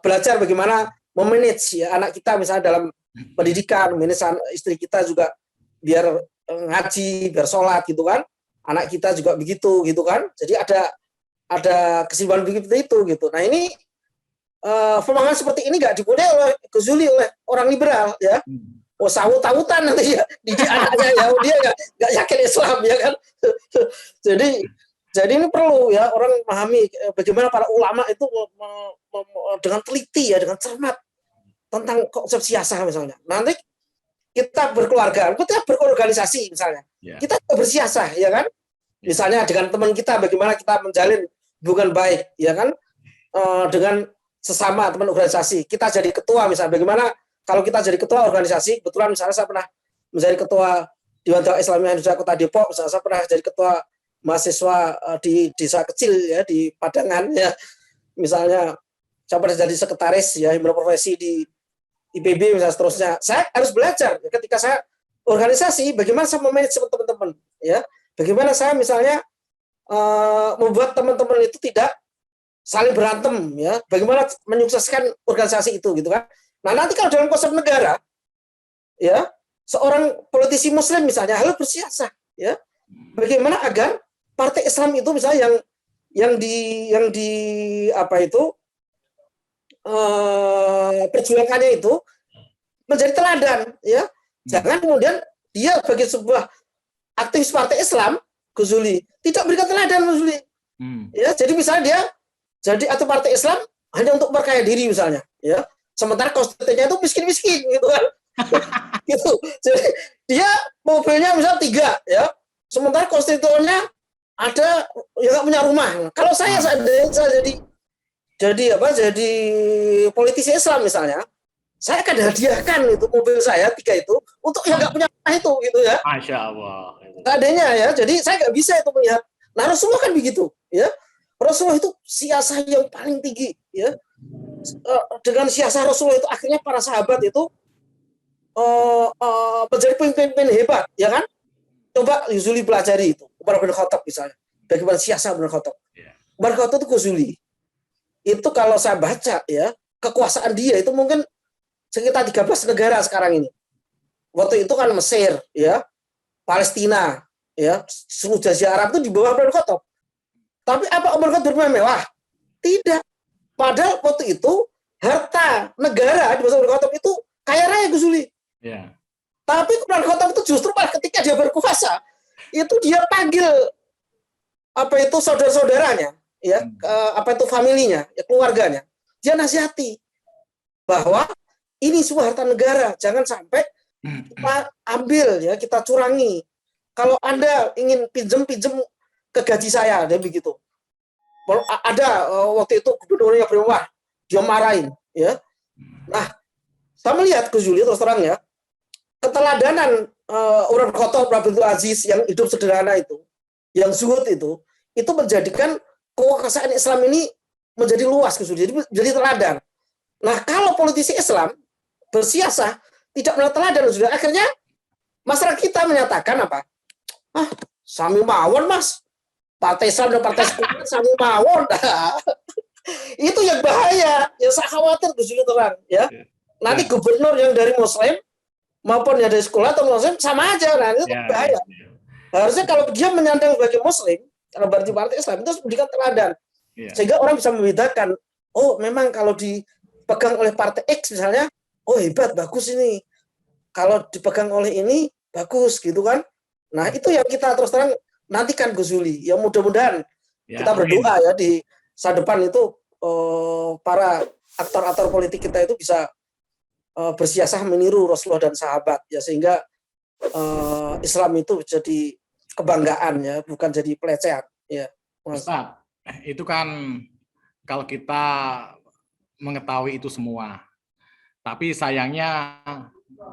belajar bagaimana memanage, ya, anak kita misalnya dalam pendidikan, manage istri kita juga biar ngaji, biar sholat, gitu kan. Anak kita juga begitu, gitu kan. Jadi ada kesimpulan begitu itu, gitu. Nah, ini pemahaman seperti ini nggak dipunyai oleh Ghazali, oleh orang liberal, ya. Oh, sawut-sawutan nanti, ya, didik anaknya, ya, dia nggak yakin Islam, ya kan. jadi ini perlu, ya, orang memahami bagaimana para ulama itu dengan teliti, ya, dengan cermat tentang konsep siasah misalnya. Nanti kita berkeluarga, kita berorganisasi misalnya, kita bersiasah, ya kan. Misalnya dengan teman kita, bagaimana kita menjalin hubungan baik, ya kan, dengan sesama teman organisasi. Kita jadi ketua misalnya, bagaimana kalau kita jadi ketua organisasi, kebetulan misalnya saya pernah menjadi ketua Dewan Dakwah Islamiyah Indonesia Kota Depok, misalnya saya pernah jadi ketua mahasiswa di desa kecil, ya, di Padangan, ya. Misalnya saya pernah jadi sekretaris, ya, himpunan profesi di IPB misalnya, seterusnya. Saya harus belajar ketika saya organisasi, bagaimana saya memanage teman-teman, ya. Bagaimana saya misalnya membuat teman-teman itu tidak saling berantem, ya. Bagaimana menyukseskan organisasi itu, gitu kan. Nah, nanti kalau dalam konsep negara, ya, seorang politisi Muslim misalnya harus bersiasah, ya. Bagaimana agar partai Islam itu misalnya yang di apa itu perjuangannya itu menjadi teladan, ya. Jangan kemudian dia bagi sebuah aktivis partai Islam, Ghazali, tidak berikan teladan, Ghazali. Ya, jadi misalnya dia jadi atau partai Islam hanya untuk berkaya diri misalnya, ya. Sementara konstituennya itu miskin-miskin, gitu kan. Gitu. Jadi dia mobilnya misalnya 3, ya. Sementara konstituennya ada yang nggak punya rumah. Kalau saya jadi politisi Islam misalnya, saya akan hadiahkan itu mobil saya 3 itu untuk yang nggak punya rumah itu, gitu, ya. Masya Allah. Adanya, ya. Jadi saya nggak bisa itu melihat. Nah, Rasulullah kan begitu, ya. Rasulullah itu siasah yang paling tinggi, ya. Dengan siasah Rasulullah itu akhirnya para sahabat itu menjadi pemimpin hebat, ya kan. Coba Ghazali pelajari itu, Umar bin Khattab misalnya, bagaimana siasah bin Khattab. Umar bin Khattab itu Ghazali. Itu kalau saya baca, ya, kekuasaan dia itu mungkin sekitar 13 negara sekarang ini. Waktu itu kan Mesir, ya, Palestina, ya, seluruh Jazirah Arab itu di bawah Umar bin Khattab. Tapi apa Umar bin Khattab bermain mewah? Tidak. Padahal waktu itu harta negara di masa Umar bin Khattab itu kaya raya, Gus Zuli. Ya. Tapi Umar bin Khattab itu justru malah ketika dia berkuasa, itu dia panggil apa itu saudara-saudaranya, ya, apa itu familinya, ya, keluarganya. Dia nasihati bahwa ini semua harta negara, jangan sampai kita ambil, ya, kita curangi. Kalau Anda ingin pinjem ke gaji saya, dia begitu. Ada waktu itu gubernurnya berubah, dia marahin, ya. Nah, saya melihat Gus Zuli terus terang, ya, keteladanan Umar bin Khattab Abdul Aziz yang hidup sederhana itu, yang zuhud itu menjadikan kekuasaan Islam ini menjadi luas, Gus Zuli, jadi teladan. Nah, kalau politisi Islam bersiasah tidak melihat teladan, Gus Zuli, akhirnya masyarakat kita menyatakan apa? Sami mawon, Mas. Partai Islam dan partai sekuler sami mawon. Itu yang bahaya, yang saya khawatir, Gus Zuli, terang, ya. Nanti gubernur yang dari Muslim maupun yang dari sekolah atau Muslim sama aja, nah itu bahaya. Harusnya kalau dia menyandang sebagai Muslim, kalau berarti partai Islam itu harus memberikan teladan, sehingga orang bisa membedakan. Oh, memang kalau dipegang oleh partai X misalnya, oh hebat, bagus ini. Kalau dipegang oleh ini, bagus, gitu kan. Nah, itu yang kita terus terang nantikan, Gus Zuli. Ya mudah-mudahan kita berdoa, ya, di masa depan itu para aktor-aktor politik kita itu bisa bersiasah meniru Rasulullah dan sahabat, ya, sehingga Islam itu jadi kebanggaan, ya, bukan jadi pelecehan, ya. Ustaz, itu kan kalau kita mengetahui itu semua, tapi sayangnya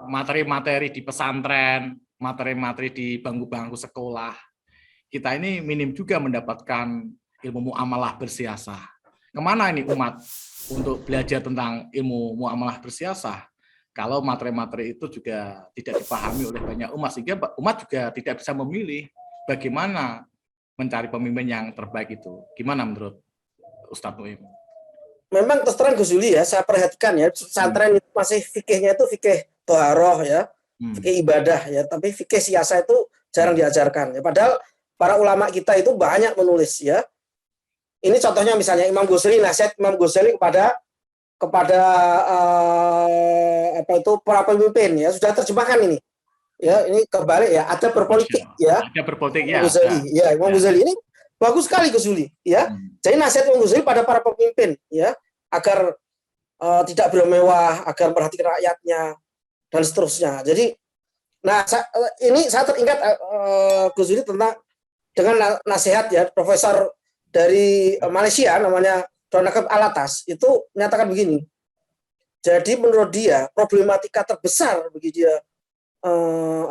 materi-materi di pesantren, materi-materi di bangku-bangku sekolah, kita ini minim juga mendapatkan ilmu muamalah bersiasah. Kemana ini umat untuk belajar tentang ilmu muamalah bersiasah? Kalau materi-materi itu juga tidak dipahami oleh banyak umat, sehingga umat juga tidak bisa memilih bagaimana mencari pemimpin yang terbaik itu. Gimana menurut Ustadz Nuim? Memang terus terang, Gus Zuli, ya, saya perhatikan, ya, pesantren itu masih fikihnya itu fikih toharoh, ya, fikih ibadah, ya, tapi fikih siasa itu jarang diajarkan, ya. Padahal para ulama kita itu banyak menulis, ya. Ini contohnya misalnya Imam Ghazali, nasihat Imam Ghazali kepada apa itu para pemimpin, ya, sudah terjemahkan ini, ya, ini kebalik, ya, ada berpolitik, ya, ada berpolitik, ya, Imam Ghazali ini bagus sekali, Gus Zuli, ya. Jadi nasihat Imam Ghazali pada para pemimpin, ya, agar tidak bermewah, agar memperhatikan rakyatnya dan seterusnya. Jadi, nah, ini saya teringat Gus Zuli tentang dengan nasihat, ya, profesor dari Malaysia namanya Donakab Alatas itu menyatakan begini. Jadi menurut dia problematika terbesar bagi dia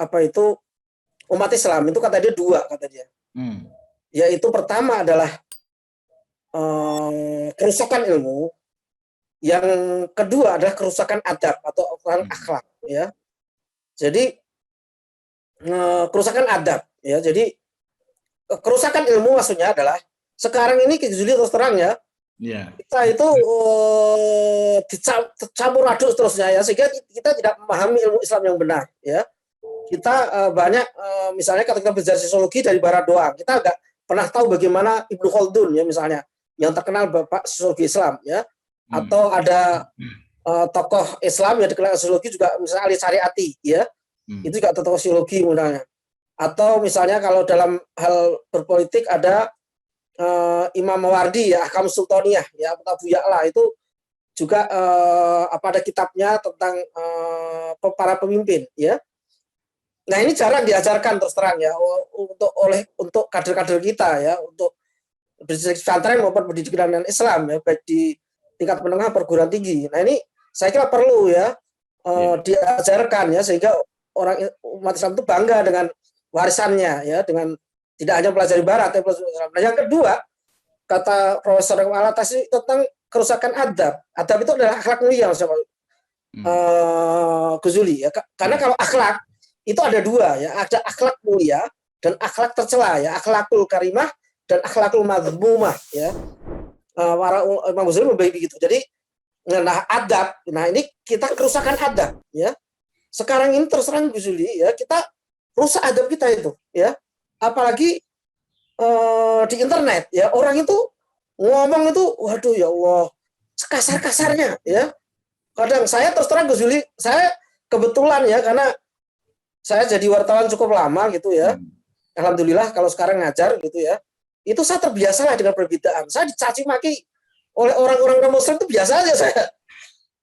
apa itu umat Islam itu kata dia dua, kata dia. Yaitu pertama adalah kerusakan ilmu, yang kedua adalah kerusakan adab atau akhlak, ya. Jadi kerusakan adab, ya. Jadi kerusakan ilmu maksudnya adalah sekarang ini Ghazali terus terang, ya, kita itu dicampur aduk seterusnya, ya, sehingga kita tidak memahami ilmu Islam yang benar, ya. Kita banyak misalnya ketika belajar sosiologi dari barat doang, kita nggak pernah tahu bagaimana Ibnu Khaldun, ya, misalnya yang terkenal bapak sosiologi Islam, ya, atau ada tokoh Islam yang dikenal sosiologi juga, misalnya Ali Syariati, ya, itu juga tokoh sosiologi misalnya. Atau misalnya kalau dalam hal berpolitik ada Imam Mawardi, ya, Ahkam Sultaniyah, ya, Abu Ya'la itu juga ada kitabnya tentang para pemimpin, ya. Nah, ini jarang diajarkan terus terang, ya, untuk kader-kader kita, ya, untuk pesantren maupun pendidikan Islam, ya, baik di tingkat menengah perguruan tinggi. Nah, ini saya kira perlu, ya, diajarkan, ya, sehingga umat Islam itu bangga dengan warisannya, ya, dengan tidak hanya pelajari barat, ya, Nah, yang kedua, kata Profesor Alatas tentang kerusakan adab. Adab itu adalah akhlak mulia, Gus Zuli, ya. Karena kalau akhlak itu ada dua, ya, ada akhlak mulia dan akhlak tercela, ya, akhlakul karimah dan akhlakul mazmumah, ya. Para Imam Ghazali membagi begitu. Jadi, nah, adab, nah, ini kita kerusakan adab, ya. Sekarang ini terus terang Gus Zuli, ya, kita rusak adab kita itu, ya. apalagi di internet ya, orang itu ngomong itu, waduh ya Allah, sekasar-kasarnya ya. Kadang saya terus terang Gus Juli, saya kebetulan ya, karena saya jadi wartawan cukup lama gitu ya. Alhamdulillah kalau sekarang ngajar gitu ya. Itu saya terbiasa lah dengan perbedaan. Saya dicaci maki oleh orang-orang non-Muslim itu biasa aja saya.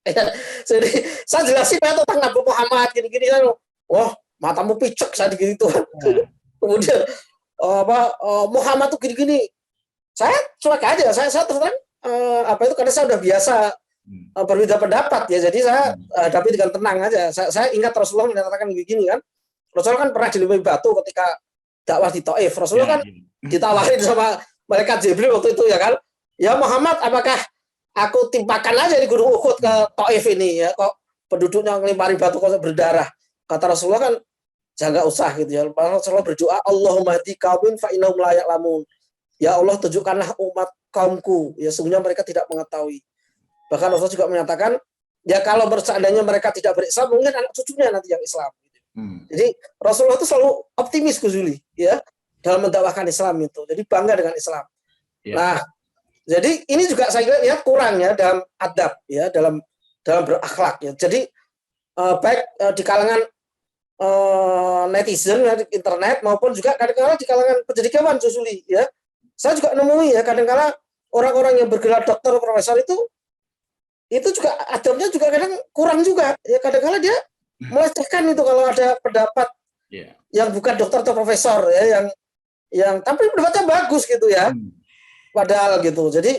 Ya, jadi saya jelasin tentang Nabi Muhammad gini-gini kan. Wah, matamu picek saya gitu kan. Kemudian Muhammad tuh gini-gini. Saya cuek aja, saya terus terang karena saya udah biasa berbeda pendapat ya, jadi saya hadapi dengan tenang aja. Saya ingat Rasulullah menyatakan begini kan, Rasulullah kan pernah dilempari batu ketika dakwah di Taif. Rasulullah kan ditawarin sama malaikat Jibril waktu itu ya kan, ya Muhammad, apakah aku timpakan aja di Gunung Uhud ke Taif ini ya, kok penduduknya ngelempari batu kok berdarah. Kata Rasulullah kan, jangan usah gitu ya. Rasulullah berdoa, Allahumma hdi qaumin fa innahum la ya'lamun. Ya Allah, tunjukkanlah umat kaumku, ya sungguhnya mereka tidak mengetahui. Bahkan Rasulullah juga menyatakan, ya kalau seandainya mereka tidak berislam, mungkin anak cucunya nanti yang Islam. Jadi Rasulullah itu selalu optimis, Gus Juli, ya, dalam mendakwahkan Islam itu. Jadi bangga dengan Islam. Yeah. Nah, jadi ini juga saya lihat kurang ya dalam adab, ya, dalam berakhlak. Ya. Jadi baik di kalangan netizen ya, di internet maupun juga kadang-kadang di kalangan pendidikan, Gus Juli, ya. Saya juga nemui ya kadang-kadang orang-orang yang bergelar dokter, profesor itu juga adabnya juga kadang kurang juga ya, kadang-kadang dia melecehkan itu kalau ada pendapat yang bukan dokter atau profesor ya, yang tapi pendapatnya bagus gitu ya, padahal gitu. Jadi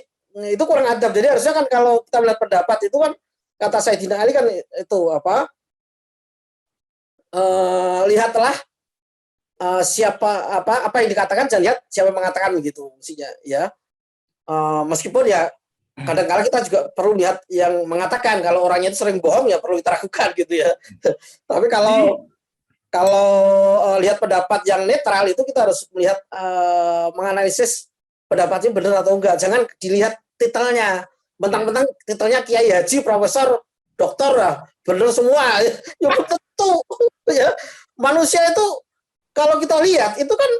itu kurang adab. Jadi harusnya kan kalau kita melihat pendapat itu kan, kata Sayyidina Ali kan itu lihatlah siapa apa yang dikatakan, jangan lihat siapa yang mengatakan begitu mestinya ya. Meskipun ya kadang-kadang kita juga perlu lihat yang mengatakan, kalau orangnya itu sering bohong ya perlu kita ragukan gitu ya. Tapi kalau lihat pendapat yang netral itu kita harus melihat menganalisis pendapatnya benar atau enggak. Jangan dilihat titelnya, mentang-mentang titelnya Kiai Haji, Profesor, Doktor lah, benar semua. Ya tentu ya, manusia itu kalau kita lihat itu kan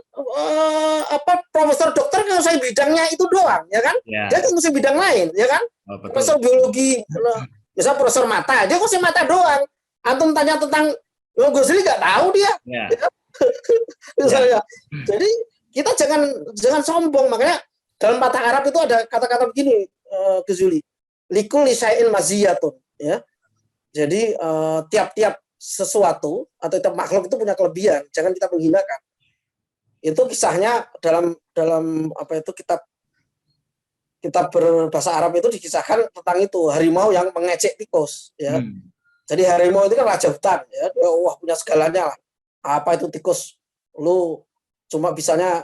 profesor dokter kan saya bidangnya itu doang ya kan, dia kan mesti bidang lain ya kan. Profesor biologi, misal profesor mata, dia kok mata doang. Antum tanya tentang Gus Juli nggak tahu dia. Ya. Misalnya. Jadi kita jangan sombong. Makanya dalam patah Arab itu ada kata-kata begini, Gus Juli, likulli syai'in maziyatun ya. Jadi tiap-tiap sesuatu atau tiap makhluk itu punya kelebihan, jangan kita menghinakan. Itu kisahnya dalam kitab berbahasa Arab itu dikisahkan tentang itu, harimau yang mengecek tikus ya. Jadi harimau itu kan raja hutan ya, wah punya segalanya lah. Apa itu tikus, lu cuma bisanya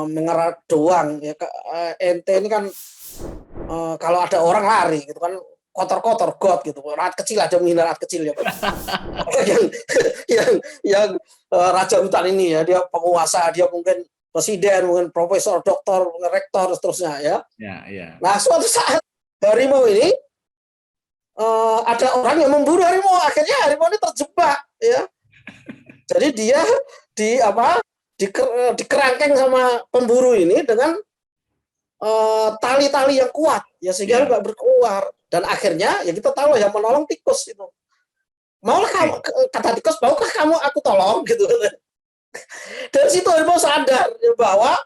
mengerat doang ya. Ente ini kan kalau ada orang lari gitu kan, kotor-kotor got gitu, rakyat kecil aja menghina rakyat kecil ya. yang raja hutan ini ya, dia penguasa, dia mungkin presiden, mungkin profesor, doktor, mungkin rektor, seterusnya ya. Nah suatu saat harimau ini ada orang yang memburu harimau, akhirnya harimau ini terjebak ya. Jadi dia dikerangkeng sama pemburu ini dengan tali-tali yang kuat ya, sehingga nggak berkeluar. Dan akhirnya ya kita tahu yang menolong tikus itu. Maulah kamu, kata tikus, maukah kamu aku tolong gitu. Dari situ harimau sadar ya, bahwa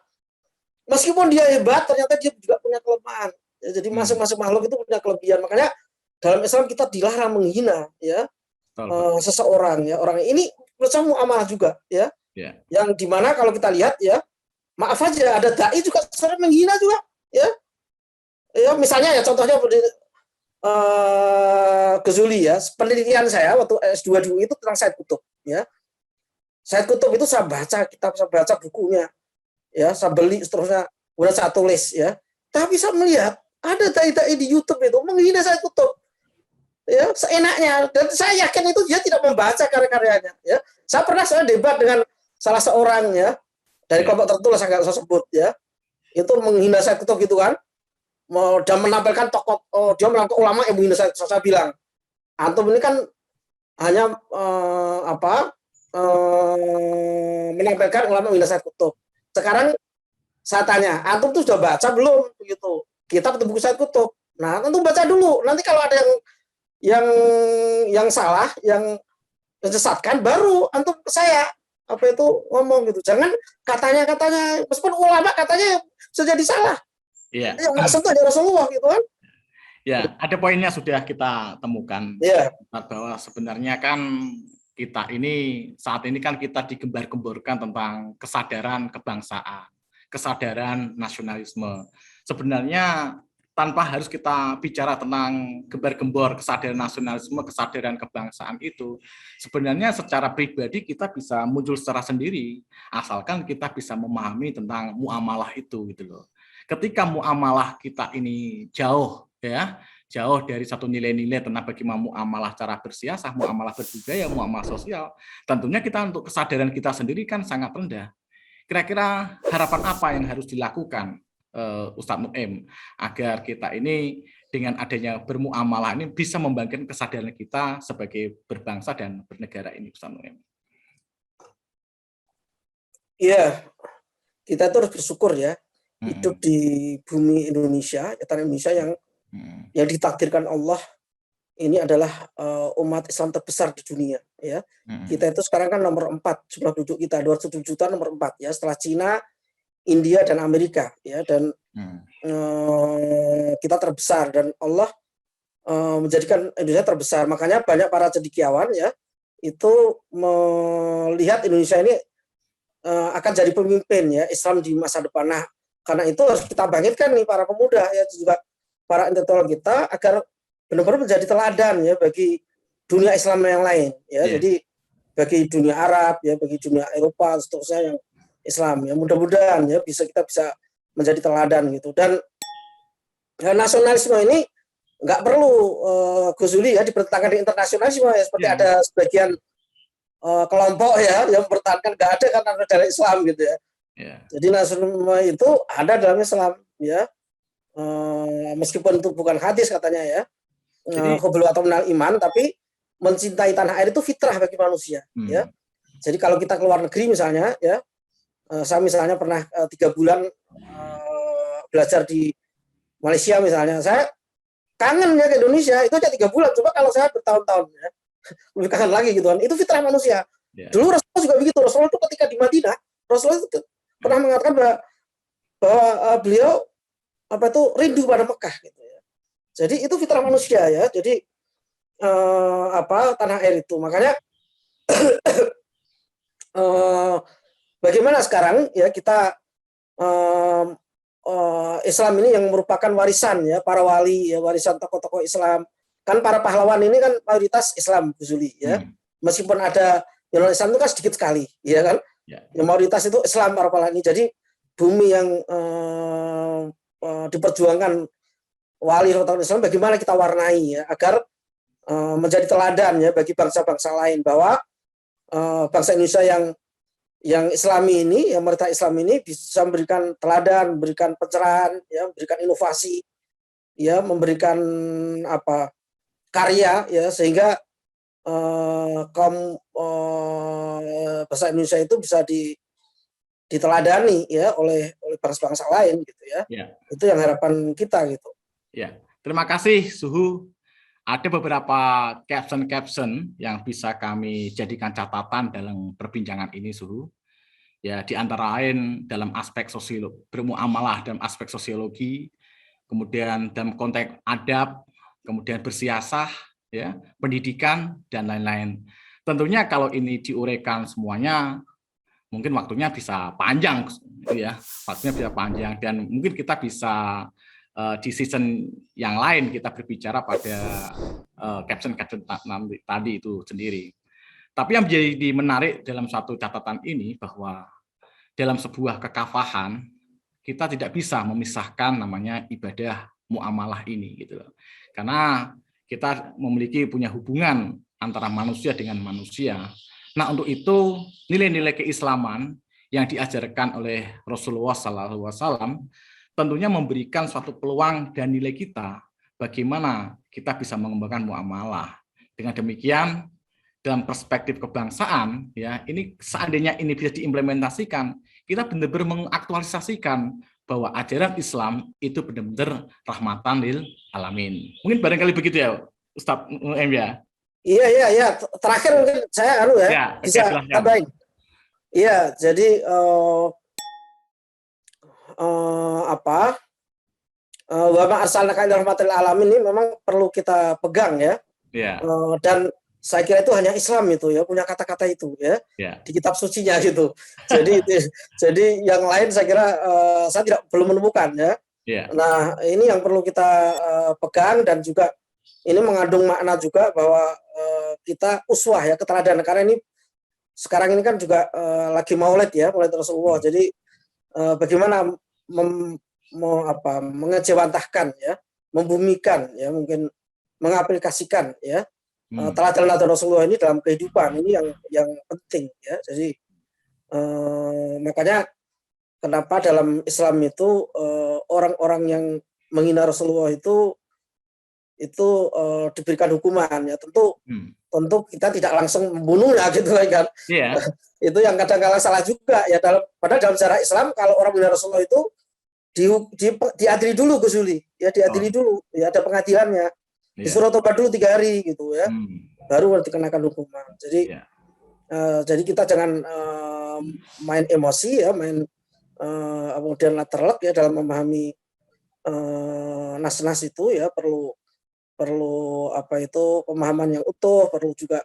meskipun dia hebat, ternyata dia juga punya kelemahan. Ya, jadi masing-masing makhluk itu punya kelebihan. Makanya dalam Islam kita dilarang menghina ya seseorang ya. Orang ini bersama muamalah juga ya. Yang dimana kalau kita lihat ya, maaf aja ada dai juga sering menghina juga ya. Ya misalnya ya contohnya Gus Juli ya, penelitian saya waktu S2 dulu itu tentang Said Qutb ya. Said Qutb itu saya baca bukunya ya, saya beli seterusnya, udah saya tulis ya. Tapi saya melihat ada dai-dai di YouTube itu menghina Said Qutb ya, seenaknya, dan saya yakin itu dia tidak membaca karya-karyanya ya. Saya debat dengan salah seorang ya dari kelompok tertentu, saya nggak usah sebut ya, itu menghina Said Qutb gitu kan, dan menampilkan tokoh, dia melangkah ulama yang menghina saya bilang, antum ini kan hanya menempelkan ulama ila Sayyid Qutb. Sekarang saya tanya, antum tuh sudah baca belum begitu kitab atau buku Sayyid Qutb? Nah, antum baca dulu. Nanti kalau ada yang salah, yang menyesatkan, baru antum ke saya apa itu ngomong gitu. Jangan katanya meskipun ulama katanya bisa jadi salah. Iya. Ya nggak sentuh dari Rasulullah gitu kan. Ya, ada poinnya sudah kita temukan. Iya. Bahwa sebenarnya kan kita ini saat ini kan kita digembar-gemborkan tentang kesadaran kebangsaan, kesadaran nasionalisme. Sebenarnya tanpa harus kita bicara tentang gembar-gembor kesadaran nasionalisme, kesadaran kebangsaan itu, sebenarnya secara pribadi kita bisa muncul secara sendiri, asalkan kita bisa memahami tentang muamalah itu gitu loh. Ketika muamalah kita ini jauh dari satu nilai-nilai tentang bagaimana muamalah cara bersiasah, muamalah berbudaya, muamalah sosial, tentunya kita untuk kesadaran kita sendiri kan sangat rendah. Kira-kira harapan apa yang harus dilakukan Ustadz Nu'aim agar kita ini dengan adanya bermuamalah ini bisa membangkitkan kesadaran kita sebagai berbangsa dan bernegara ini, Ustadz Nu'aim? Iya, kita tuh harus bersyukur ya hidup di bumi Indonesia, tanah Indonesia yang ditakdirkan Allah ini adalah umat Islam terbesar di dunia ya. Kita itu sekarang kan nomor 4 jumlah penduduk kita, 207 juta, nomor 4 ya, setelah Cina, India dan Amerika ya, dan kita terbesar dan Allah menjadikan Indonesia terbesar. Makanya banyak para cendekiawan ya itu melihat Indonesia ini akan jadi pemimpin ya Islam di masa depan. Nah, karena itu harus kita bangkitkan nih para pemuda ya, juga para intelektual kita agar benar-benar menjadi teladan ya bagi dunia Islam yang lain ya. Jadi bagi dunia Arab ya, bagi dunia Eropa seterusnya yang Islam ya, mudah-mudahan ya kita bisa menjadi teladan gitu. Dan nasionalisme ini nggak perlu Gus Zuli ya dipertentangkan di internasionalisme ya, seperti ada sebagian kelompok ya yang mempertahankan, nggak ada karena negara Islam gitu ya. Jadi nasionalisme itu ada dalam Islam ya, meskipun itu bukan hadis katanya ya, hubul atau minal iman, tapi mencintai tanah air itu fitrah bagi manusia ya. Jadi kalau kita keluar negeri misalnya ya, saya misalnya pernah 3 bulan belajar di Malaysia misalnya, saya kangen ya ke Indonesia, itu aja 3 bulan, coba kalau saya bertahun-tahun ya, lebih kangen lagi gitu kan. Itu fitrah manusia. Dulu Rasulullah juga begitu. Rasulullah itu ketika di Madinah, Rasulullah itu pernah mengatakan bahwa beliau rindu pada Mekah gitu ya. Jadi itu fitrah manusia ya. Jadi tanah air itu. Makanya bagaimana sekarang ya kita Islam ini yang merupakan warisan ya para wali ya, warisan tokoh-tokoh Islam. Kan para pahlawan ini kan mayoritas Islam, Bu Zuli ya. Meskipun ada yang non Islam itu kan sedikit sekali, ya kan? Yang mayoritas itu Islam para pahlawan ini. Jadi bumi yang diperjuangkan wali tokoh Islam, bagaimana kita warnai ya agar menjadi teladan ya bagi bangsa-bangsa lain, bahwa bangsa Indonesia yang Islami ini, yang mayoritas Islam ini bisa memberikan teladan, memberikan pencerahan, ya, memberikan inovasi, ya, memberikan karya, ya, sehingga kaum bangsa Indonesia itu bisa diteladani ya oleh bangsa-bangsa lain gitu ya. Itu yang harapan kita gitu. Ya, terima kasih Suhu. Ada beberapa caption yang bisa kami jadikan catatan dalam perbincangan ini, Suhu. Ya, di antara lain dalam aspek sosiologi, bermuamalah dalam aspek sosiologi, kemudian dalam konteks adab, kemudian bersiasah, ya, pendidikan dan lain-lain. Tentunya kalau ini diuraikan semuanya, mungkin waktunya bisa panjang, ya, waktunya bisa panjang, dan mungkin kita bisa di season yang lain kita berbicara pada caption tadi itu sendiri. Tapi yang menjadi menarik dalam satu catatan ini bahwa dalam sebuah kekafahan kita tidak bisa memisahkan namanya ibadah muamalah ini gitu loh. Karena kita punya hubungan antara manusia dengan manusia. Nah, untuk itu nilai-nilai keislaman yang diajarkan oleh Rasulullah SAW tentunya memberikan suatu peluang dan nilai kita bagaimana kita bisa mengembangkan muamalah. Dengan demikian dalam perspektif kebangsaan, ya, ini seandainya ini bisa diimplementasikan, kita benar-benar mengaktualisasikan bahwa ajaran Islam itu benar-benar rahmatan lil alamin. Mungkin barangkali begitu ya, Ustadz M ya. Iya. Terakhir mungkin saya Ya, bisa silahkan. tambahin. Iya, jadi wa ma arsalnaka illa rahmatan lil alamin ini memang perlu kita pegang ya. Ya. Dan saya kira itu hanya Islam itu ya punya kata-kata itu ya di kitab sucinya gitu. Jadi yang lain saya kira saya belum menemukan ya. Nah ini yang perlu kita pegang dan juga ini mengandung makna juga bahwa kita uswah ya keteladanan karena ini sekarang ini kan juga lagi Maulid ya Maulid Rasulullah. Jadi bagaimana mengejawantahkan ya, membumikan ya mungkin mengaplikasikan ya teladan Rasulullah ini dalam kehidupan ini yang penting ya. Jadi makanya kenapa dalam Islam itu orang-orang yang menghina Rasulullah itu diberikan hukuman ya. Tentu kita tidak langsung membunuhnya gitu kan. Itu yang kadang-kadang salah juga ya padahal dalam sejarah Islam kalau orang menghina Rasulullah itu diadili dulu Gus Yuli ya, diadili dulu ya, ada pengadilannya. Disuruh tobat dulu 3 hari gitu ya, baru dikenakan hukuman. Jadi kita jangan main emosi ya, kemudian terlek ya dalam memahami nas-nas itu ya, perlu pemahaman yang utuh, perlu juga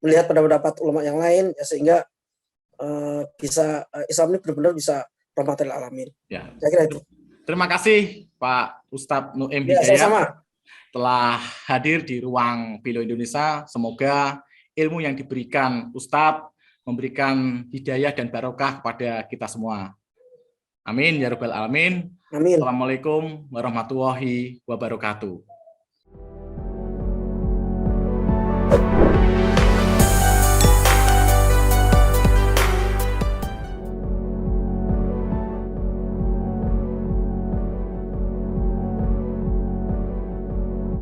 melihat pendapat ulama yang lain ya, sehingga bisa Islam ini benar-benar bisa rahmatil alamin. Ya. Saya kira itu. Terima kasih Pak Ustadz Nu'aim Hidayat telah hadir di ruang Belo Indonesia. Semoga ilmu yang diberikan Ustadz memberikan hidayah dan barokah kepada kita semua. Amin ya rabbal alamin. Amin. Assalamualaikum warahmatullahi wabarakatuh.